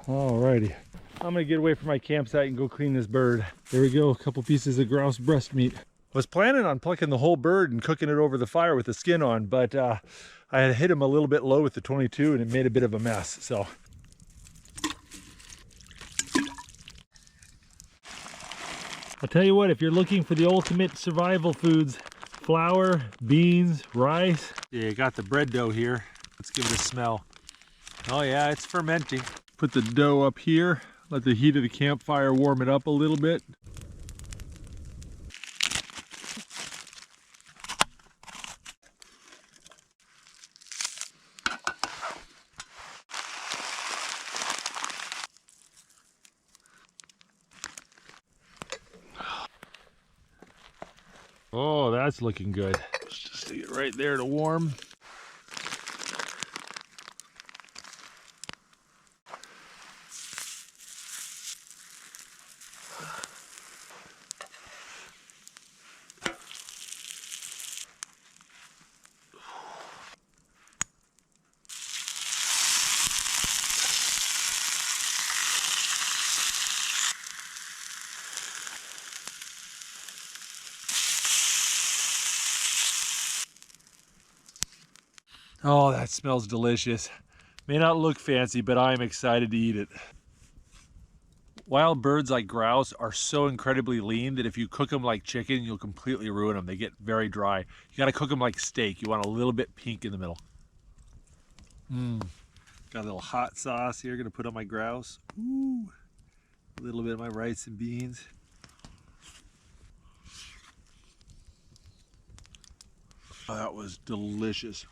Alrighty. I'm gonna get away from my campsite and go clean this bird. There we go, a couple pieces of grouse breast meat. I was planning on plucking the whole bird and cooking it over the fire with the skin on, but I had hit him a little bit low with the 22 and it made a bit of a mess, so. I'll tell you what, if you're looking for the ultimate survival foods, flour, beans, rice. Yeah, you got the bread dough here. Let's give it a smell. Oh yeah, it's fermenting. Put the dough up here. Let the heat of the campfire warm it up a little bit. Oh, that's looking good. Just stick it right there to warm. Oh, that smells delicious. May not look fancy, but I'm excited to eat it. Wild birds like grouse are so incredibly lean that if you cook them like chicken, you'll completely ruin them. They get very dry. You gotta cook them like steak. You want a little bit pink in the middle. Got a little hot sauce here, gonna put on my grouse. Ooh, a little bit of my rice and beans. Oh, that was delicious.